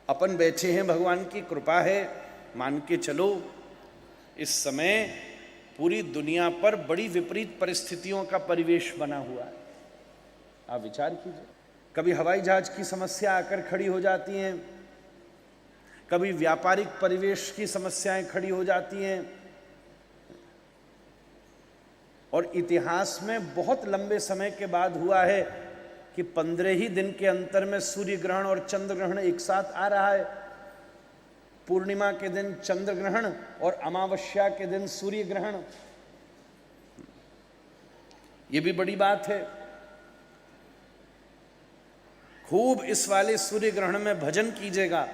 अपन बैठे हैं, भगवान की कृपा है, मान के चलो इस समय पूरी दुनिया पर बड़ी विपरीत परिस्थितियों का परिवेश बना हुआ है। आप विचार कीजिए, कभी हवाई जहाज की समस्या आकर खड़ी हो जाती हैं, कभी व्यापारिक परिवेश की समस्याएं खड़ी हो जाती हैं, और इतिहास में बहुत लंबे समय के बाद हुआ है कि 15 ही दिन के अंतर में सूर्य ग्रहण और चंद्र ग्रहण एक साथ आ रहा है। पूर्णिमा के दिन चंद्र ग्रहण और अमावस्या के दिन सूर्य ग्रहण, ये भी बड़ी बात है। खूब इस वाले सूर्य ग्रहण में भजन कीजिएगा।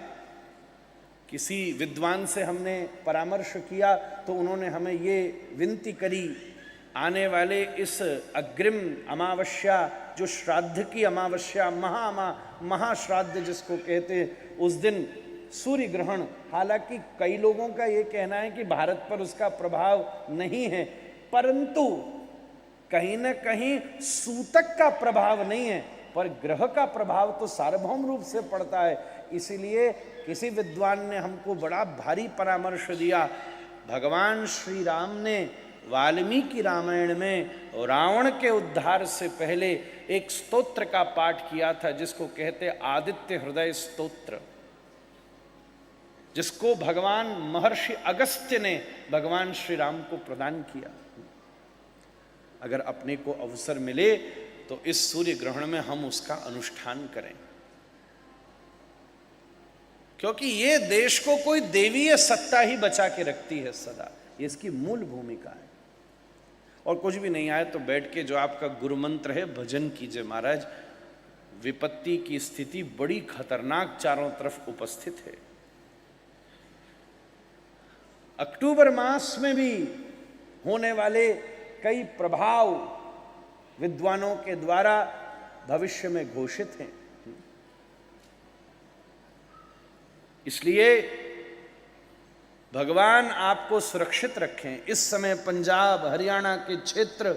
किसी विद्वान से हमने परामर्श किया तो उन्होंने हमें ये विनती करी, आने वाले इस अग्रिम अमावस्या, जो श्राद्ध की अमावस्या, महाश्राद्ध जिसको कहते हैं, उस दिन सूर्य ग्रहण। हालांकि कई लोगों का ये कहना है कि भारत पर उसका प्रभाव नहीं है, परंतु कहीं न कहीं सूतक का प्रभाव नहीं है, पर ग्रह का प्रभाव तो सार्वभौम रूप से पड़ता है। इसीलिए किसी विद्वान ने हमको बड़ा भारी परामर्श दिया। भगवान श्री राम ने वाल्मीकि रामायण में रावण के उद्धार से पहले एक स्तोत्र का पाठ किया था, जिसको कहते आदित्य हृदय स्तोत्र, जिसको भगवान महर्षि अगस्त्य ने भगवान श्री राम को प्रदान किया। अगर अपने को अवसर मिले तो इस सूर्य ग्रहण में हम उसका अनुष्ठान करें, क्योंकि ये देश को कोई देवीय सत्ता ही बचा के रखती है सदा, ये इसकी मूल भूमिका है। और कुछ भी नहीं आए तो बैठ के जो आपका गुरु मंत्र है भजन कीजिए। महाराज, विपत्ति की स्थिति बड़ी खतरनाक चारों तरफ उपस्थित है। अक्टूबर मास में भी होने वाले कई प्रभाव विद्वानों के द्वारा भविष्य में घोषित हैं। इसलिए भगवान आपको सुरक्षित रखें। इस समय पंजाब हरियाणा के क्षेत्र,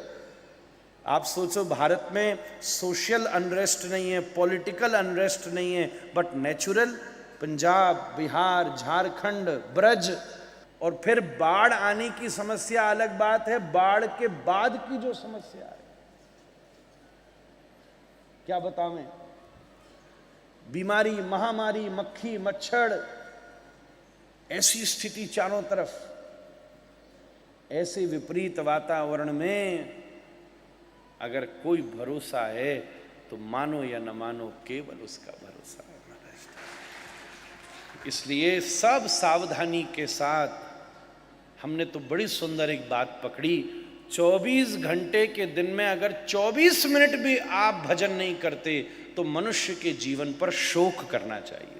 आप सोचो, भारत में सोशल अनरेस्ट नहीं है, पॉलिटिकल अनरेस्ट नहीं है, बट नेचुरल पंजाब, बिहार, झारखंड, ब्रज, और फिर बाढ़ आने की समस्या अलग बात है। बाढ़ के बाद की जो समस्या है, क्या बताऊं, बीमारी, महामारी, मक्खी मच्छर, ऐसी स्थिति चारों तरफ। ऐसे विपरीत वातावरण में अगर कोई भरोसा है तो मानो या न मानो, केवल उसका भरोसा है महाराज। इसलिए सब सावधानी के साथ। हमने तो बड़ी सुंदर एक बात पकड़ी, 24 घंटे के दिन में अगर 24 मिनट भी आप भजन नहीं करते तो मनुष्य के जीवन पर शोक करना चाहिए।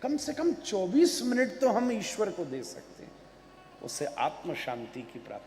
कम से कम 24 मिनट तो हम ईश्वर को दे सकते हैं, उससे आत्म शांति की प्राप्ति